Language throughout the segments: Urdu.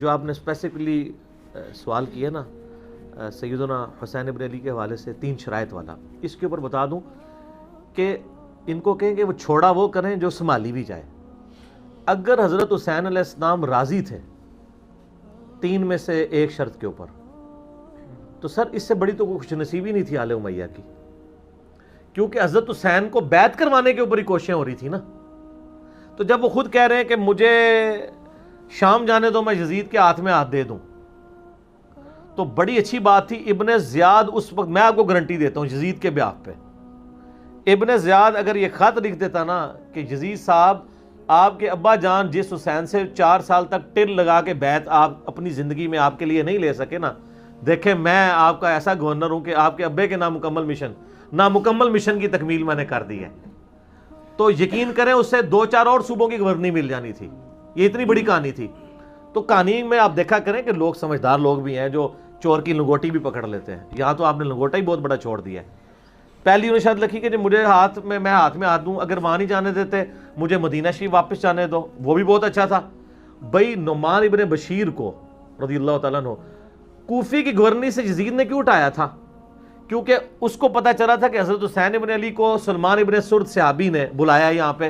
جو آپ نے اسپیسیفکلی سوال کیا نا سیدنا حسین ابن علی کے حوالے سے 3 شرائط والا، اس کے اوپر بتا دوں کہ ان کو کہیں کہ وہ چھوڑا وہ کریں جو سنبھالی بھی جائے۔ اگر حضرت حسین علیہ السلام راضی تھے 3 میں سے ایک شرط کے اوپر، تو سر اس سے بڑی تو کوئی خوش نصیبی نہیں تھی آل امیہ کی، کیونکہ حضرت حسین کو بیعت کروانے کے اوپر ہی کوششیں ہو رہی تھی نا۔ تو جب وہ خود کہہ رہے ہیں کہ مجھے شام جانے دو، میں یزید کے ہاتھ میں ہاتھ دے دوں، تو بڑی اچھی بات تھی۔ ابن زیاد اس وقت، میں آپ کو گارنٹی دیتا ہوں یزید کے بیعت پہ، ابن زیاد اگر یہ خط لکھ دیتا نا کہ یزید صاحب آپ کے ابا جان جس حسین سے 4 سال تک ٹل لگا کے بیعت آپ اپنی زندگی میں آپ کے لیے نہیں لے سکے نا، دیکھیں میں آپ کا ایسا گورنر ہوں کہ آپ کے ابے کے نامکمل مشن کی تکمیل میں نے کر دی ہے۔ تو یقین کریں اس سے 2-4 اور صوبوں کی گورنری مل جانی تھی، یہ اتنی بڑی کہانی تھی۔ تو کہانی میں آپ دیکھا کریں کہ لوگ سمجھدار لوگ بھی ہیں جو چور کی لنگوٹی بھی پکڑ لیتے ہیں، یہاں تو آپ نے لنگوٹا ہی بہت بڑا چھوڑ دیا ہے۔ پہلی انہوں نے شرط لکھی کہ جو مجھے میں ہاتھ میں ہاتھ دوں، اگر وہاں نہیں جانے دیتے مجھے مدینہ شریف واپس جانے دو، وہ بھی بہت اچھا تھا۔ بھائی نعمان ابن بشیر کو رضی اللہ تعالیٰ عنہ کوفی کی گورنری سے یزید نے کیوں اٹھایا تھا؟ کیونکہ اس کو پتہ چلا تھا کہ حضرت حسین ابن علی کو سلمان ابن سرد صحابی نے بلایا یہاں پہ،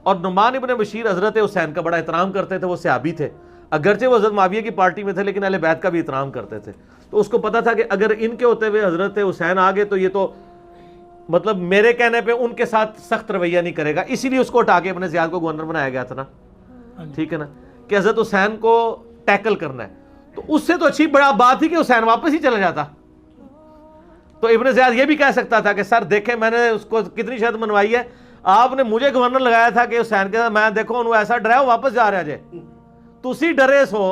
اور نعمان ابن بشیر حضرت حسین کا بڑا احترام کرتے تھے، وہ صحابی تھے، اگرچہ وہ حضرت معاویہ کی پارٹی میں تھے لیکن اہل بیت کا بھی احترام کرتے تھے۔ تو اس کو پتا تھا کہ اگر ان کے ہوتے ہوئے حضرت حسین آگے تو یہ تو مطلب میرے کہنے پہ ان کے ساتھ سخت رویہ نہیں کرے گا، اسی لیے اس کو اٹھا کے ابن زیاد کو گورنر بنایا گیا تھا نا، ٹھیک ہے نا، کہ حضرت حسین کو ٹیکل کرنا ہے۔ تو اس سے تو اچھی بڑا بات تھی کہ حسین واپس ہی چلا جاتا۔ تو ابن زیاد یہ بھی کہہ سکتا تھا کہ سر دیکھیں میں نے اس کو کتنی شرط منوائی ہے، آپ نے مجھے گورنر لگایا تھا کہ حسین کے ساتھ میں دیکھو انہوں ایسا ڈرایا واپس جا رہا جائے، تسی ڈرے سو،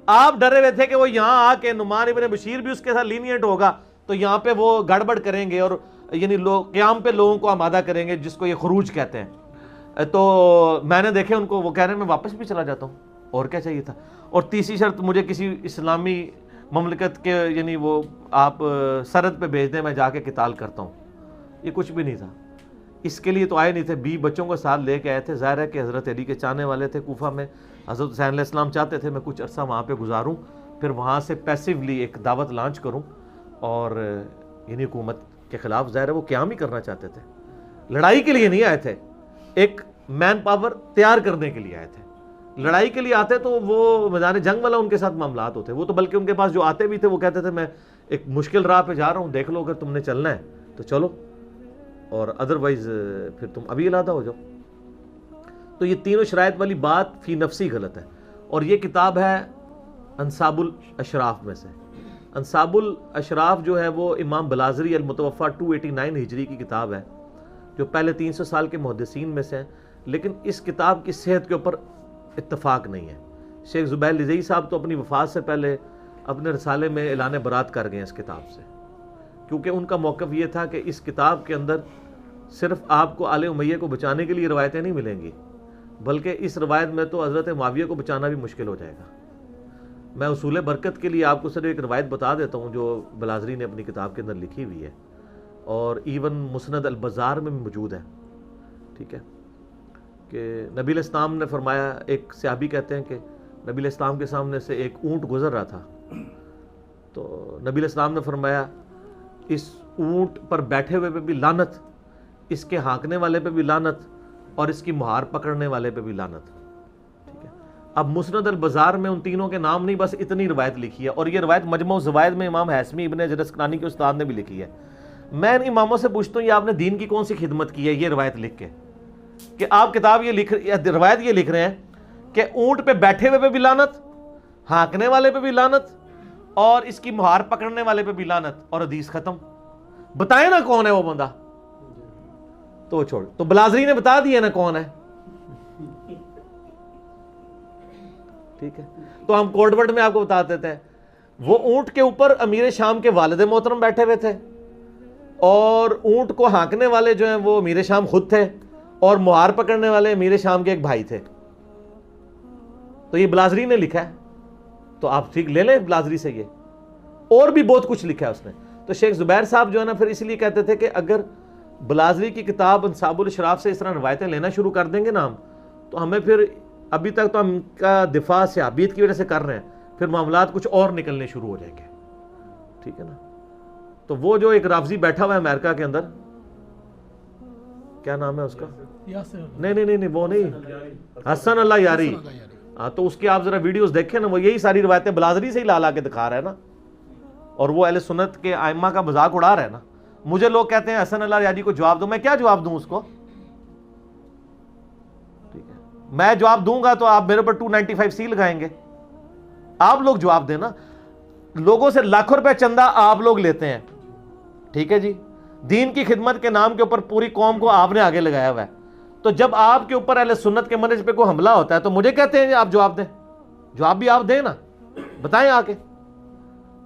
آپ ڈرے ہوئے تھے کہ وہ یہاں آ کے نعمان ابن بشیر بھی اس کے ساتھ لینینٹ ہوگا تو یہاں پہ وہ گڑبڑ کریں گے اور یعنی قیام پہ لوگوں کو آمادہ کریں گے، جس کو یہ خروج کہتے ہیں۔ تو میں نے دیکھے ان کو، وہ کہہ رہے ہیں میں واپس بھی چلا جاتا ہوں، اور کیا چاہیے تھا۔ اور تیسری شرط مجھے کسی اسلامی مملکت کے یعنی وہ آپ سرحد پہ بھیج دیں، میں جا کے قتال کرتا ہوں، یہ کچھ بھی نہیں تھا۔ اس کے لیے تو آئے نہیں تھے، 20 بچوں کو ساتھ لے کے آئے تھے، ظاہر ہے کہ حضرت علی کے چاہنے والے تھے کوفہ میں، حضرت حسین علیہ السلام چاہتے تھے میں کچھ عرصہ وہاں پہ گزاروں، پھر وہاں سے پیسیولی ایک دعوت لانچ کروں، اور یعنی حکومت کے خلاف ظاہر ہے وہ قیام ہی کرنا چاہتے تھے، لڑائی کے لیے نہیں آئے تھے، ایک مین پاور تیار کرنے کے لیے آئے تھے۔ لڑائی کے لیے آتے تو وہ میدان جنگ والا ان کے ساتھ معاملات ہوتے، وہ تو بلکہ ان کے پاس جو آتے بھی تھے وہ کہتے تھے میں ایک مشکل راہ پہ جا رہا ہوں، دیکھ لو اگر تم نے چلنا ہے تو چلو، اور ادروائز پھر تم ابھی علیحدہ ہو جاؤ۔ تو یہ تینوں شرائط والی بات فی نفسی غلط ہے، اور یہ کتاب ہے انصاب الاشراف میں سے۔ انصاب الاشراف جو ہے وہ امام بلازری المتوفا 289 ہجری کی کتاب ہے، جو پہلے 300 سال کے محدثین میں سے ہیں، لیکن اس کتاب کی صحت کے اوپر اتفاق نہیں ہے۔ شیخ زبیر لزئی صاحب تو اپنی وفات سے پہلے اپنے رسالے میں اعلان برات کر گئے اس کتاب سے، کیونکہ ان کا موقف یہ تھا کہ اس کتاب کے اندر صرف آپ کو آل امیہ کو بچانے کے لیے روایتیں نہیں ملیں گی، بلکہ اس روایت میں تو حضرت معاویہ کو بچانا بھی مشکل ہو جائے گا۔ میں اصول برکت کے لیے آپ کو صرف ایک روایت بتا دیتا ہوں جو بلازری نے اپنی کتاب کے اندر لکھی ہوئی ہے، اور ایون مسند البزار میں بھی موجود ہے، ٹھیک ہے، کہ نبی علیہ السلام نے فرمایا، ایک صحابی کہتے ہیں کہ نبی علیہ السلام کے سامنے سے ایک اونٹ گزر رہا تھا، تو نبی علیہ السلام نے فرمایا اس اونٹ پر بیٹھے ہوئے پہ بھی لعنت، اس کے ہانکنے والے پہ بھی لعنت، اور اس کی مہار پکڑنے والے پہ بھی لعنت، ٹھیک ہے۔ اب مسند البزار میں ان تینوں کے نام نہیں، بس اتنی روایت لکھی ہے، اور یہ روایت مجمع الزوائد میں امام حیثمی ابن حجر اسقلانی کے استاد نے بھی لکھی ہے۔ میں ان اماموں سے پوچھتا ہوں یہ آپ نے دین کی کون سی خدمت کی ہے یہ روایت لکھ کے، کہ آپ کتاب روایت یہ لکھ رہے ہیں کہ اونٹ پہ بیٹھے ہوئے پہ بھی لعنت، ہانکنے والے پہ بھی لعنت، اور اس کی مہار پکڑنے والے پہ بھی لعنت، اور حدیث ختم۔ بتائیں نا کون ہے وہ بندہ، تو چھوڑ، تو بلازری نے بتا دیا نا کون ہے، ٹھیک ہے۔ تو ہم کوڈ ورڈ میں آپ کو بتا دیتے ہیں، وہ اونٹ کے اوپر امیر شام کے والد محترم بیٹھے ہوئے تھے، اور اونٹ کو ہانکنے والے جو ہیں وہ امیر شام خود تھے، اور مہار پکڑنے والے امیر شام کے ایک بھائی تھے۔ تو یہ بلازری نے لکھا ہے، تو آپ ٹھیک لے لیں بلازری سے، یہ اور بھی بہت کچھ لکھا ہے اس نے۔ تو شیخ زبیر صاحب جو ہے نا پھر اس لیے کہتے تھے کہ اگر بلازری کی کتاب انصاب الاشراف سے اس طرح روایتیں لینا شروع کر دیں گے نا ہم، تو ہمیں پھر ابھی تک تو ہم کا دفاع صحابیت کی وجہ سے کر رہے ہیں، پھر معاملات کچھ اور نکلنے شروع ہو جائیں گے. ٹھیک ہے نا. تو وہ جو ایک رافضی بیٹھا ہوا ہے امریکہ کے اندر, کیا نام ہے اس کا, نہیں وہ نہیں, حسن اللہ یاری, ہاں, تو اس کی آپ ذرا ویڈیوز دیکھیں نا, وہ یہی ساری روایتیں بلازری سے ہی لا کے دکھا رہا ہے نا, اور وہ اہل سنت کے ائمہ کا مذاق اڑا رہا ہے نا. مجھے لوگ کہتے ہیں حسن اللہ یاری کو جواب دو, میں کیا جواب دوں اس کو؟ ٹھیک ہے, میں جواب دوں گا تو آپ میرے پر 295C لگائیں گے. آپ لوگ جواب دینا. لوگوں سے لاکھوں روپے چندہ آپ لوگ لیتے ہیں, ٹھیک ہے جی, دین کی خدمت کے نام کے اوپر پوری قوم کو آپ نے آگے لگایا ہوا ہے. تو جب آپ کے اوپر اہل سنت کے منہج پہ کوئی حملہ ہوتا ہے تو مجھے کہتے ہیں آپ جواب دیں. جواب بھی آپ دیں نا, بتائیں آ کے.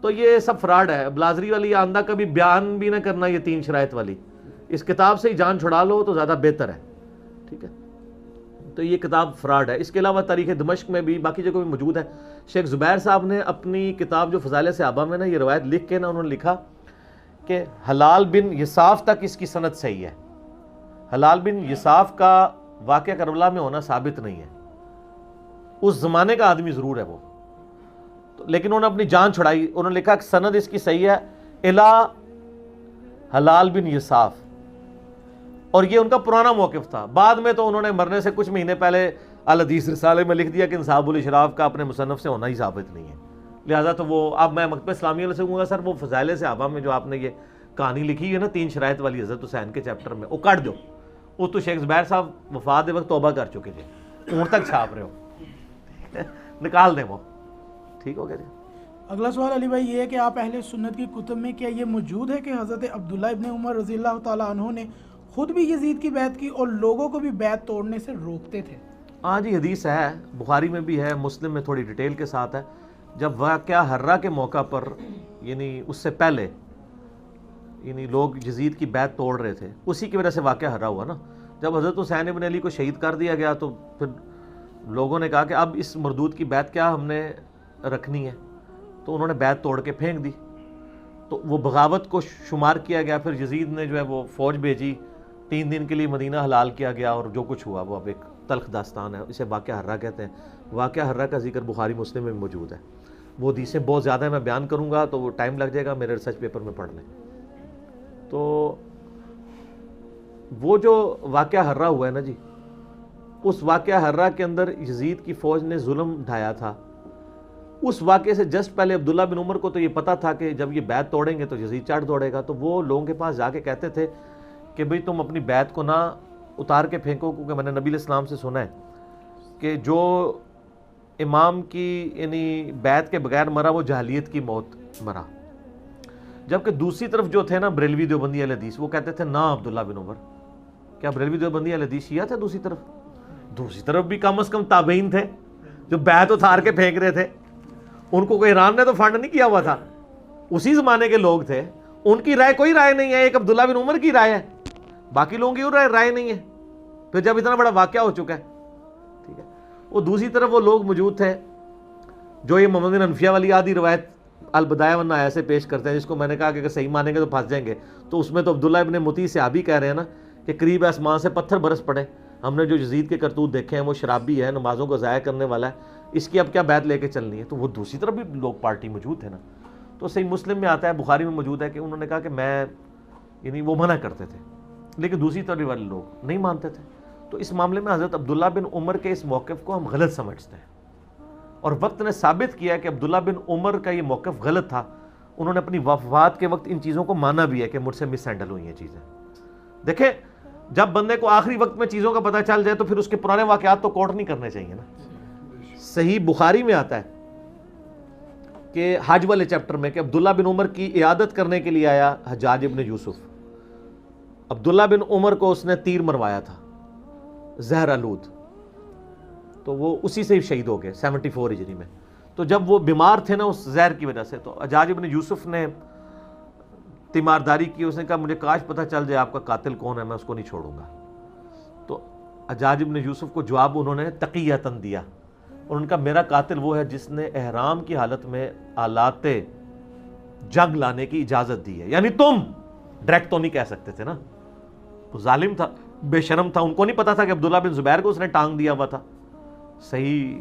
تو یہ سب فراڈ ہے. بلازری والی آندہ کا بھی بیان بھی نہ کرنا, یہ 3 شرائط والی, اس کتاب سے ہی جان چھڑا لو تو زیادہ بہتر ہے. ٹھیک ہے, تو یہ کتاب فراڈ ہے. اس کے علاوہ تاریخ دمشق میں بھی باقی جگہ بھی موجود ہے. شیخ زبیر صاحب نے اپنی کتاب جو فضائل صحابہ میں نا یہ روایت لکھ کے نا انہوں نے لکھا کہ حلال بن یصاف تک اس کی سند صحیح ہے. حلال بن یصاف کا واقعہ کربلا میں ہونا ثابت نہیں ہے. اس زمانے کا آدمی ضرور ہے وہ, لیکن انہوں نے اپنی جان چھڑائی. انہوں نے لکھا کہ سند اس کی صحیح ہے الا حلال بن یصاف, اور یہ ان کا پرانا موقف تھا. بعد میں تو انہوں نے مرنے سے کچھ مہینے پہلے الحدیث رسالے میں لکھ دیا کہ انصاف الاشراف کا اپنے مصنف سے ہونا ہی ثابت نہیں ہے. لہٰذا تو وہ اب میں مکتبہ اسلامیہ والے سے کہوں گا سر وہ فضائل صحابہ میں جو آپ نے یہ کہانی لکھی ہے نا 3 شرائط والی حضرت حسین کے چیپٹر میں, وہ کاٹ دو. وہ تو شیخ زبیر صاحب وفات وقت توبہ کر چکے تھے, اون تک چھاپ رہے ہو, نکال دیں وہ. ٹھیک ہو گیا جی. اگلا سوال علی بھائی یہ ہے کہ آپ اہل سنت کی کتب میں کیا یہ موجود ہے کہ حضرت عبداللہ ابن عمر رضی اللہ تعالیٰ عنہ نے خود بھی یزید کی بیعت کی اور لوگوں کو بھی بیعت توڑنے سے روکتے تھے؟ ہاں جی, حدیث ہے, بخاری میں بھی ہے, مسلم میں تھوڑی ڈیٹیل کے ساتھ ہے. جب واقعہ حرہ کے موقع پر, یعنی اس سے پہلے, یعنی لوگ یزید کی بیعت توڑ رہے تھے, اسی کی وجہ سے واقعہ حرہ ہوا نا. جب حضرت حسین ابن علی کو شہید کر دیا گیا تو پھر لوگوں نے کہا کہ اب اس مردود کی بیعت کیا ہم نے رکھنی ہے, تو انہوں نے بیعت توڑ کے پھینک دی. تو وہ بغاوت کو شمار کیا گیا. پھر یزید نے جو ہے وہ فوج بھیجی, 3 دن کے لیے مدینہ حلال کیا گیا, اور جو کچھ ہوا وہ اب ایک تلخ داستان ہے. اسے واقعہ حرہ کہتے ہیں. واقعہ حرہ کا ذکر بخاری مسلم میں بھی موجود ہے. وہ حدیثیں بہت زیادہ ہیں, میں بیان کروں گا تو وہ ٹائم لگ جائے گا, میرے ریسرچ پیپر میں پڑھ لیں. تو وہ جو واقعہ حرہ ہوا ہے نا جی, اس واقعہ حرہ کے اندر یزید کی فوج نے ظلم ڈھایا تھا. اس واقعے سے جسٹ پہلے عبداللہ بن عمر کو تو یہ پتا تھا کہ جب یہ بیعت توڑیں گے تو یزید چاٹ دوڑے گا. تو وہ لوگوں کے پاس جا کے کہتے تھے کہ بھئی تم اپنی بیعت کو نہ اتار کے پھینکو, کیونکہ میں نے نبی علیہ السلام سے سنا ہے کہ جو امام کی یعنی بیعت کے بغیر مرا وہ جاہلیت کی موت مرا. جبکہ دوسری طرف جو تھے نا بریلوی دیوبندی اہل حدیث, وہ کہتے تھے نا عبداللہ بن عمر, کیا بریلوی دیوبندی اہل حدیث شیعہ تھے دوسری طرف؟ دوسری طرف بھی کم از کم تابعین تھے جو بیعت اتار کے پھینک رہے تھے. ان کو کوئی ایران نے تو فنڈ نہیں کیا ہوا تھا, اسی زمانے کے لوگ تھے. ان کی رائے کوئی رائے نہیں ہے, ایک عبداللہ بن عمر کی رائے ہے, باقی لوگوں کی رائے نہیں ہے. پھر جب اتنا بڑا واقعہ ہو چکا ہے, ٹھیک ہے, وہ دوسری طرف وہ لوگ موجود تھے جو یہ محمد بن حنفیہ والی آدھی روایت البدایہ والنہایہ سے پیش کرتے ہیں, جس کو میں نے کہا کہ اگر صحیح مانیں گے تو پھنس جائیں گے. تو اس میں تو عبداللہ ابن مطیع صحابی کہہ رہے ہیں نا کہ قریب آسمان سے پتھر برس پڑے, ہم نے جو یزید کے کرتوت دیکھے ہیں, وہ شرابی ہے, نمازوں کو ضائع کرنے والا ہے, اس کی اب کیا بیعت لے کے چلنی ہے. تو وہ دوسری طرف بھی لوگ پارٹی موجود تھے نا. تو صحیح مسلم میں آتا ہے, بخاری میں موجود ہے کہ انہوں نے کہا کہ میں, یعنی وہ منع کرتے تھے, لیکن دوسری طرف والے لوگ نہیں مانتے تھے. تو اس معاملے میں حضرت عبداللہ بن عمر کے اس موقف کو ہم غلط سمجھتے ہیں, اور وقت نے ثابت کیا کہ عبداللہ بن عمر کا یہ موقف غلط تھا. انہوں نے اپنی وفات کے وقت ان چیزوں کو مانا بھی ہے کہ مجھ سے مس ہینڈل ہوئی ہیں چیزیں. دیکھیں, جب بندے کو آخری وقت میں چیزوں کا پتہ چل جائے تو پھر اس کے پرانے واقعات تو کوٹ نہیں کرنے چاہیے نا. صحیح بخاری میں آتا ہے کہ حج والے چیپٹر میں کہ عبداللہ بن عمر کی عیادت کرنے کے لیے آیا حجاج ابن یوسف. عبداللہ بن عمر کو اس نے تیر مروایا تھا, زہر آلود, تو وہ اسی سے ہی شہید ہو گئے 74 ہجری میں. تو جب وہ بیمار تھے نا اس زہر کی وجہ سے, تو حجاج ابن یوسف نے تیمارداری کی. اس نے کہا مجھے کاش پتہ چل جائے آپ کا قاتل کون ہے, میں اس کو نہیں چھوڑوں گا. تو حجاج ابن یوسف کو جواب انہوں نے تقیۃً دیا. انہوں نے کہا میرا قاتل وہ ہے جس نے احرام کی حالت میں آلات جنگ لانے کی اجازت دی ہے. یعنی تم ڈائریکٹ تو نہیں کہہ سکتے تھے نا, وہ ظالم تھا, بے شرم تھا. ان کو نہیں پتا تھا کہ عبداللہ بن زبیر کو اس نے ٹانگ دیا ہوا تھا. صحیح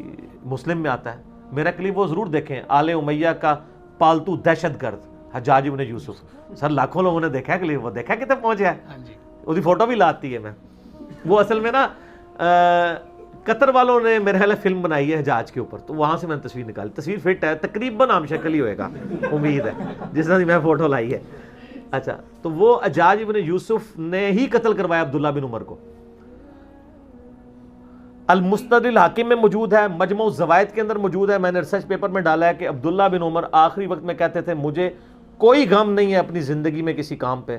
مسلم میں آتا ہے میرا کلپ وہ ضرور دیکھیں, آل امیہ کا پالتو دہشت گرد حجاج ابن یوسف. سر لاکھوں لوگوں نے دیکھا ہے کلپ, وہ دیکھا کتنے پہنچ گیا ہے, اس کی فوٹو بھی لاتی ہے میں. وہ اصل میں نا قطر والوں نے میرے خیال فلم بنائی ہے حجاج کے اوپر, تو وہاں سے میں نے تصویر نکالی. تصویر فٹ ہے, تقریباً عام شکل ہی ہوئے گا امید ہے جس طرح میں فوٹو لائی ہے. اچھا, تو وہ حجاج ابن یوسف نے ہی قتل کروایا عبداللہ بن عمر کو. المسند الحاکم میں موجود ہے, مجموع الزوائد کے اندر موجود ہے. میں نے ریسرچ پیپر میں ڈالا ہے کہ عبداللہ بن عمر آخری وقت میں کہتے تھے مجھے کوئی غم نہیں ہے اپنی زندگی میں کسی کام پہ,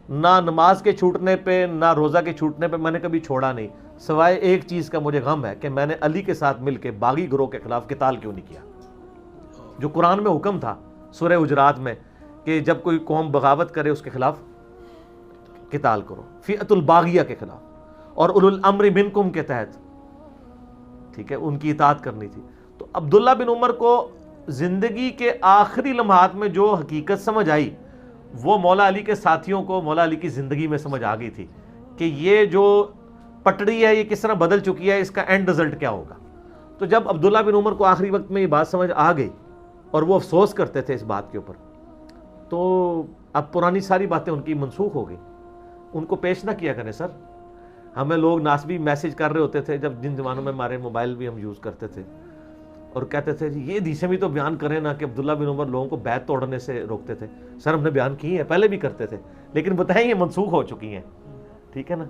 نہ نماز کے چھوٹنے پہ نہ روزہ کے چھوٹنے پہ میں نے کبھی چھوڑا نہیں, سوائے ایک چیز کا مجھے غم ہے کہ میں نے علی کے ساتھ مل کے باغی گروہ کے خلاف قتال کیوں نہیں کیا. جو قرآن میں حکم تھا سورہ حجرات میں کہ جب کوئی قوم بغاوت کرے اس کے خلاف قتال کرو, فئۃ الباغیہ کے خلاف, اور اولو الامر منکم کے تحت, ٹھیک ہے, ان کی اطاعت کرنی تھی. تو عبداللہ بن عمر کو زندگی کے آخری لمحات میں جو حقیقت سمجھ آئی وہ مولا علی کے ساتھیوں کو مولا علی کی زندگی میں سمجھ آ گئی تھی کہ یہ جو پٹڑی ہے یہ کس طرح بدل چکی ہے, اس کا اینڈ رزلٹ کیا ہوگا. تو جب عبداللہ بن عمر کو آخری وقت میں یہ بات سمجھ آ گئی اور وہ افسوس کرتے تھے اس بات کے اوپر, تو اب پرانی ساری باتیں ان کی منسوخ ہو گئی. ان کو پیش نہ کیا کریں سر. ہمیں لوگ ناسبی میسج کر رہے ہوتے تھے جب جن زمانوں میں ہمارے موبائل بھی ہم یوز کرتے تھے, اور کہتے تھے جی یہ حدیثیں بھی تو بیان کریں نا کہ عبداللہ بن عمر لوگوں کو بیعت توڑنے سے روکتے تھے. سر ہم نے بیان کی ہیں, پہلے بھی کرتے تھے, لیکن بتائیں یہ منسوخ ہو چکی ہیں, ٹھیک ہے نا.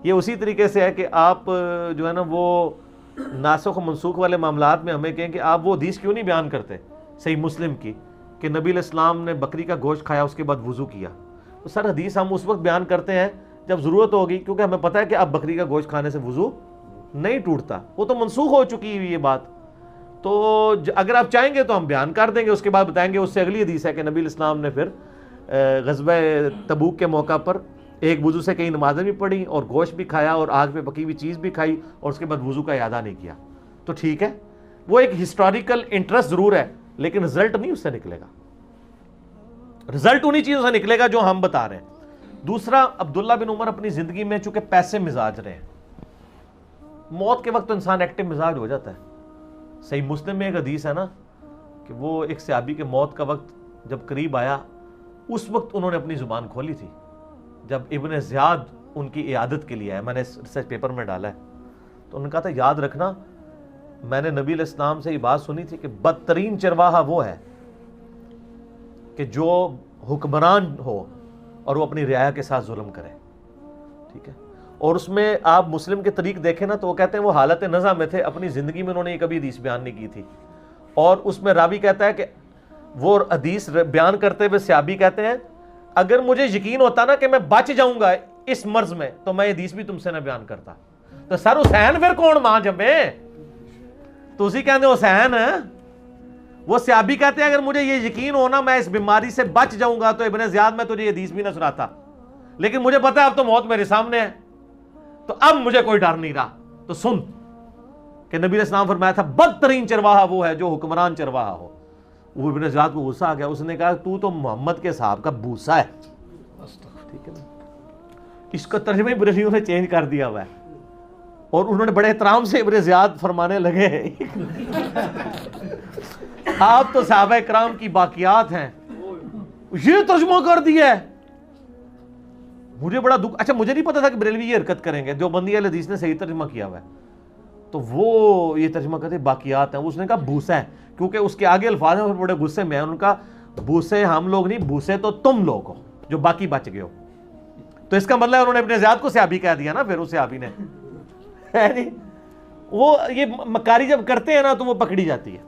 یہ اسی طریقے سے ہے کہ آپ جو ہے نا وہ ناسخ و منسوخ والے معاملات میں ہمیں کہیں کہ آپ وہ حدیث کیوں نہیں بیان کرتے صحیح مسلم کی کہ نبی علیہ السلام نے بکری کا گوشت کھایا اس کے بعد وضو کیا. تو سر حدیث ہم اس وقت بیان کرتے ہیں جب ضرورت ہوگی, کیونکہ ہمیں پتہ ہے کہ اب بکری کا گوشت کھانے سے وضو نہیں ٹوٹتا, وہ تو منسوخ ہو چکی ہوئی یہ بات. تو اگر آپ چاہیں گے تو ہم بیان کر دیں گے, اس کے بعد بتائیں گے اس سے اگلی حدیث ہے کہ نبی علیہ السلام نے پھر غزوہ تبوک کے موقع پر ایک وضو سے کئی نمازیں بھی پڑھی اور گوشت بھی کھایا اور آگ پہ پکی ہوئی چیز بھی کھائی اور اس کے بعد وضو کا اعادہ نہیں کیا. تو ٹھیک ہے, وہ ایک ہسٹوریکل انٹرسٹ ضرور ہے, لیکن رزلٹ نہیں اس سے نکلے گا. رزلٹ انہی چیزوں سے نکلے گا جو ہم بتا رہے ہیں. دوسرا, عبداللہ بن عمر اپنی زندگی میں چونکہ پیسے مزاج رہے ہیں, موت کے وقت تو انسان ایکٹیو مزاج ہو جاتا ہے. صحیح مسلم میں ایک حدیث ہے نا کہ وہ ایک صحابی کے موت کا وقت جب قریب آیا اس وقت انہوں نے اپنی زبان کھولی تھی, جب ابن زیاد ان کی عیادت کے لیے آیا. میں نے ریسرچ پیپر میں ڈالا ہے, تو انہوں نے کہا تھا یاد رکھنا میں نے نبی علیہ السلام سے یہ بات سنی تھی کہ بدترین چرواہا وہ ہے کہ جو حکمران ہو اور وہ اپنی رعایا کے ساتھ ظلم کرے, ٹھیک ہے. اور اس میں آپ مسلم کے طریق دیکھیں نا تو وہ کہتے ہیں وہ حالت نزع میں تھے, اپنی زندگی میں انہوں نے یہ کبھی حدیث بیان نہیں کی تھی. اور اس میں راوی کہتا ہے کہ وہ حدیث بیان کرتے ہوئے صحابی کہتے ہیں اگر مجھے یقین ہوتا نا کہ میں بچ جاؤں گا اس مرض میں تو میں حدیث بھی تم سے نہ بیان کرتا. تو سر حسین پھر کون ماں جمے, تو اسی کہتے ہیں حسین. وہ صحابی کہتے ہیں اگر مجھے یہ یقین ہونا میں اس بیماری سے بچ جاؤں گا تو ابن زیاد میں تجھے یہ حدیث بھی نہ سناتا, لیکن مجھے پتا ہے اب تو موت میرے سامنے ہے تو اب مجھے کوئی ڈر نہیں رہا. تو سن کہ نبی علیہ السلام فرمایا تھا بدترین چرواہا وہ ہے جو حکمران چرواہا ہو. وہ ابن زیاد کو غصہ آ گیا, اس نے کہا تو محمد کے صاحب کا بھوسا ہے, ٹھیک ہے نا. اس کا ترجمہ بریلویوں نے چینج کر دیا ہوا ہے, اور انہوں نے بڑے احترام سے ابن زیاد فرمانے لگے آپ تو صحابہ کرام کی باقیات ہیں, یہ ترجمہ کر دیا ہے. مجھے بڑا دکھ, اچھا مجھے نہیں پتا تھا کہ بریلوی یہ حرکت کریں گے. جو بندی حدیث نے صحیح ترجمہ کیا ہوا ہے تو وہ یہ ترجمہ کرتے باقیات ہیں. اس نے کہا بھوسا ہے, کیونکہ اس کے آگے الفاظ ہیں بڑے غصے میں. ان کا بھوسے ہم لوگ نہیں, بھوسے تو تم لوگ ہو جو باقی بچ گئے ہو. تو اس کا مطلب ہے انہوں نے ابن زیاد کو صحابی کہہ دیا نا. پھر اس صحابی نے وہ یہ مکاری جب کرتے ہیں نا تو وہ پکڑی جاتی ہے.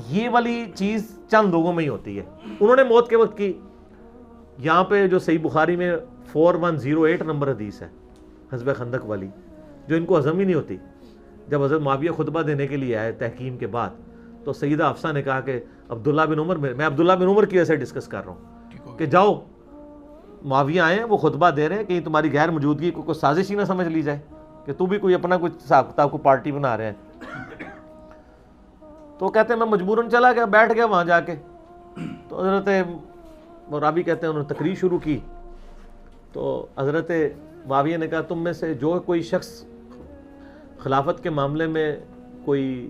یہ والی چیز چند لوگوں میں ہی ہوتی ہے. انہوں نے موت کے وقت کی. یہاں پہ جو صحیح بخاری میں 4108 نمبر حدیث ہے غزوہ خندق والی, جو ان کو ہضم ہی نہیں ہوتی. جب حضرت معاویہ خطبہ دینے کے لیے آئے تحکیم کے بعد, تو سیدہ حفصہ نے کہا کہ عبداللہ بن عمر, میں عبداللہ بن عمر کی وجہ سے ڈسکس کر رہا ہوں کہ جاؤ معاویہ آئے ہیں وہ خطبہ دے رہے ہیں, کہیں تمہاری غیر موجودگی کو کوئی سازش ہی نہ سمجھ لی جائے کہ تو بھی کوئی اپنا کچھ حساب کتاب کو پارٹی بنا رہے ہیں. تو کہتے ہیں میں مجبوراً چلا گیا, بیٹھ گیا وہاں جا کے. تو حضرت رابی کہتے ہیں انہوں نے تقریر شروع کی. تو حضرت معاویہ نے کہا تم میں سے جو کوئی شخص خلافت کے معاملے میں کوئی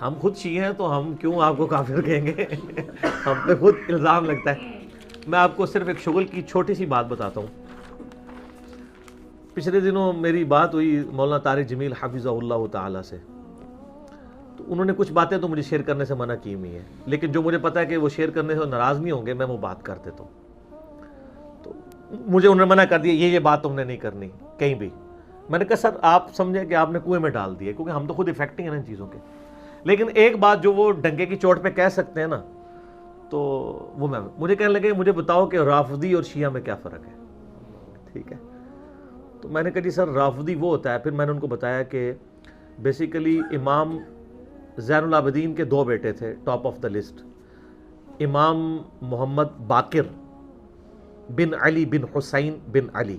ہم خود شیعہ ہیں تو ہم کیوں آپ کو کافر کہیں گے؟ ہم پہ خود الزام لگتا ہے۔ میں آپ کو صرف ایک شغل کی چھوٹی سی بات بتاتا ہوں۔ پچھلے دنوں میری بات ہوئی مولانا طارق جمیل حفظہ اللہ تعالیٰ سے، تو انہوں نے کچھ باتیں تو مجھے شیئر کرنے سے منع کی ہوئی ہیں، لیکن جو مجھے پتا ہے کہ وہ شیئر کرنے سے ناراض نہیں ہوں گے، میں وہ بات کر دیتا ہوں۔ تو مجھے انہوں نے منع کر دیا، یہ بات تم نے نہیں کرنی کہیں بھی۔ میں نے کہا سر آپ سمجھیں کہ آپ نے کنویں میں ڈال دیا، کیونکہ ہم تو خود افیکٹنگ ہیں نا ان چیزوں کے، لیکن ایک بات جو وہ ڈنکے کی چوٹ پہ کہہ سکتے ہیں نا، تو وہ مجھے کہنے لگے مجھے بتاؤ کہ رافضی اور شیعہ میں کیا فرق ہے، ٹھیک ہے؟ تو میں نے کہا جی سر رافضی وہ ہوتا ہے، پھر میں نے ان کو بتایا کہ بیسیکلی امام زین العابدین کے 2 بیٹے تھے ٹاپ آف دا لسٹ، امام محمد باقر بن علی بن حسین بن علی،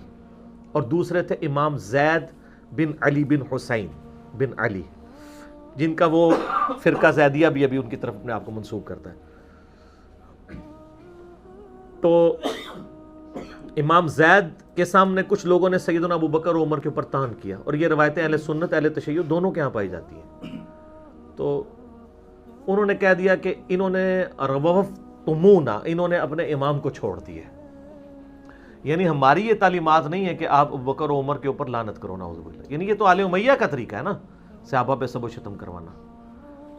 اور دوسرے تھے امام زید بن علی بن حسین بن علی، جن کا وہ فرقہ زیدیہ بھی ابھی ان کی طرف اپنے آپ کو منسوب کرتا ہے۔ تو امام زید کے سامنے کچھ لوگوں نے سیدنا ابو بکر و عمر کے اوپر طعن کیا، اور یہ روایتیں اہل سنت اہل تشیع دونوں کے ہاں پائی جاتی ہیں۔ تو انہوں نے کہہ دیا کہ انہوں نے روفتمونا، انہوں نے اپنے امام کو چھوڑ دیا، یعنی ہماری یہ تعلیمات نہیں ہے کہ آپ ابو بکر و عمر کے اوپر لعنت کرو، نعوذ باللہ، یعنی یہ تو آل امیہ کا طریقہ ہے نا، صحابہ پہ سب و شتم کروانا،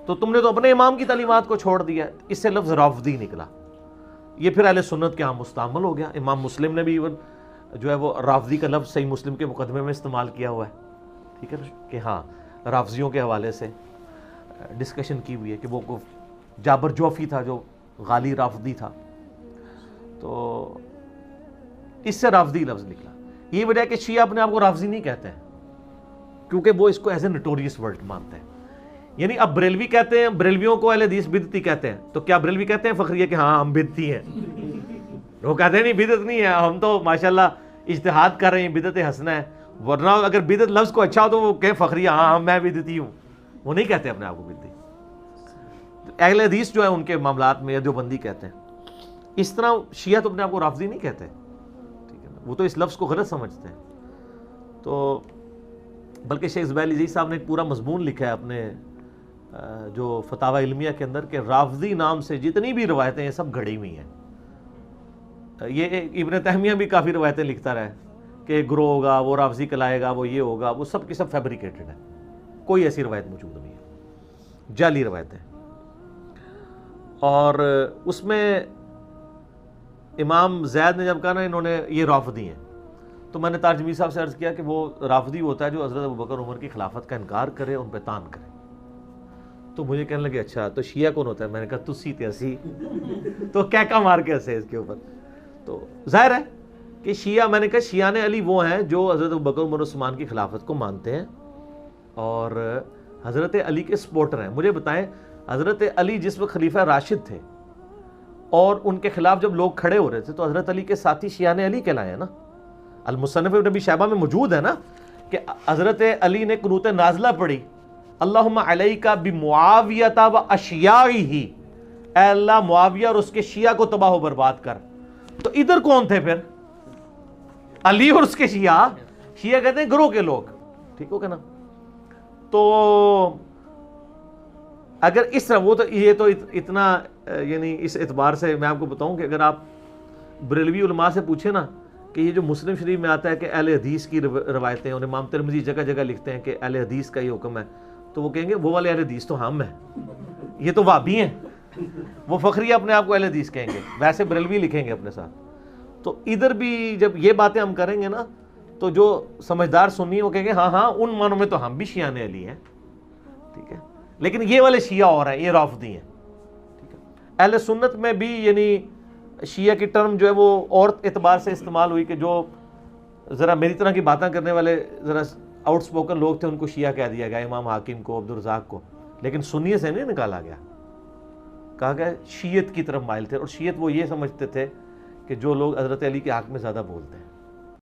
تو تم نے تو اپنے امام کی تعلیمات کو چھوڑ دیا، اس سے لفظ رافضی نکلا۔ یہ پھر اہل سنت کے ہاں مستعمل ہو گیا۔ امام مسلم نے بھی جو ہے وہ رافضی کا لفظ صحیح مسلم کے مقدمے میں استعمال کیا ہوا ہے، ٹھیک ہے نا، کہ ہاں رافضیوں کے حوالے سے ڈسکشن کی ہوئی ہے کہ وہ جابر جوفی تھا جو غالی رافضی تھا، تو اس سے رافضی لفظ نکلا۔ یہ وجہ ہے کہ شیعہ اپنے آپ کو رافضی نہیں کہتے ہیں، کیونکہ وہ اس کو ایز اے نوٹوریس ورڈ مانتے ہیں۔ یعنی اب بریلوی کہتے ہیں، بریلویوں کو اہل حدیث بدعتی کہتے ہیں، تو کیا بریلوی کہتے ہیں فخریہ کہ ہاں ہم بدعتی ہیں؟ وہ کہتے ہیں نہیں بدعت نہیں ہے، ہم تو ماشاءاللہ اجتہاد کر رہے ہیں، بدعت حسنہ ہے، ورنہ اگر بدعت لفظ کو اچھا ہو تو وہ کہیں فخریہ ہاں میں بدعتی ہوں، وہ نہیں کہتے اپنے آپ کو بدعتی۔ اہل حدیث جو ہے ان کے معاملات میں جو بندی کہتے ہیں، اس طرح شیعہ تو اپنے آپ کو رافضی نہیں کہتے، ٹھیک ہے نا، وہ تو اس لفظ کو غلط سمجھتے ہیں۔ تو بلکہ شیخ زبیر عزیز صاحب نے ایک پورا مضمون لکھا ہے اپنے جو فتاوی علمیہ کے اندر کہ رافضی نام سے جتنی بھی روایتیں ہیں سب گھڑی ہوئی ہیں۔ یہ ابن تیمیہ بھی کافی روایتیں لکھتا رہا ہے کہ گروہ ہوگا، وہ رافضی کہلائے گا، وہ یہ ہوگا، وہ سب کی سب فیبریکیٹڈ ہے، کوئی ایسی روایت موجود نہیں ہے، جعلی روایتیں۔ اور اس میں امام زید نے جب کہا نا انہوں نے یہ رافضی ہیں، تو میں نے طارق جمیل صاحب سے عرض کیا کہ وہ رافضی ہوتا ہے جو حضرت ابوبکر عمر کی خلافت کا انکار کرے، ان پہ طعن کرے۔ تو مجھے کہنے لگے اچھا تو شیعہ کون ہوتا ہے؟ میں نے کہا تسی تے اسی، تو کہکا مار کے ہنسے اس کے اوپر۔ تو ظاہر ہے کہ شیعہ، میں نے کہا شیعہ علی وہ ہیں جو حضرت ابوبکر عمر عثمان کی خلافت کو مانتے ہیں اور حضرت علی کے سپورٹر ہیں۔ مجھے بتائیں حضرت علی جس وقت خلیفہ راشد تھے اور ان کے خلاف جب لوگ کھڑے ہو رہے تھے تو حضرت علی کے ساتھی شیعہ علی کہلائے ہیں نا، المصنف ابن ابی شیبہ میں موجود ہے نا کہ حضرت علی نے قنوت نازلہ پڑھی، اللہم علیک بمعاویۃ و اشیاعہ، اے اللہ معاویہ اور اس کے شیعہ کو تباہ و برباد کر۔ تو ادھر کون تھے پھر؟ علی اور اس کے شیعہ کہتے ہیں گروہ کے لوگ، ٹھیک ہو کہ نا۔ تو اگر اس طرح وہ تو یہ تو اتنا یعنی اس اعتبار سے میں آپ کو بتاؤں کہ اگر آپ بریلوی علماء سے پوچھیں نا کہ یہ جو مسلم شریف میں آتا ہے کہ اہل حدیث کی روایتیں، اور امام ترمذی جگہ جگہ لکھتے ہیں کہ اہل حدیث کا یہ حکم ہے، تو وہ کہیں گے وہ والے اہل حدیث تو ہم ہیں، یہ تو وہابی ہیں، وہ فخریہ اپنے آپ کو اہل حدیث کہیں گے، ویسے بریلوی لکھیں گے اپنے ساتھ۔ تو ادھر بھی جب یہ باتیں ہم کریں گے نا تو جو سمجھدار سنی ہے وہ کہیں گے ہاں ہاں ان معنوں میں تو ہم بھی شیعہ علی ہیں، ٹھیک ہے، لیکن یہ والے شیعہ اور ہیں، یہ رافضی ہیں، ٹھیک ہے۔ اہل سنت میں بھی یعنی شیعہ کی ٹرم جو ہے وہ اور اعتبار سے استعمال ہوئی کہ جو ذرا میری طرح کی باتیں کرنے والے ذرا آؤٹ سپوکن لوگ تھے ان کو شیعہ کہہ دیا گیا، امام حاکم کو، عبدالرزاق کو، لیکن سنیے سے نہیں نکالا گیا، کہا گیا شیعت کی طرف مائل تھے، اور شیعت وہ یہ سمجھتے تھے کہ جو لوگ حضرت علی کے حق میں زیادہ بولتے ہیں۔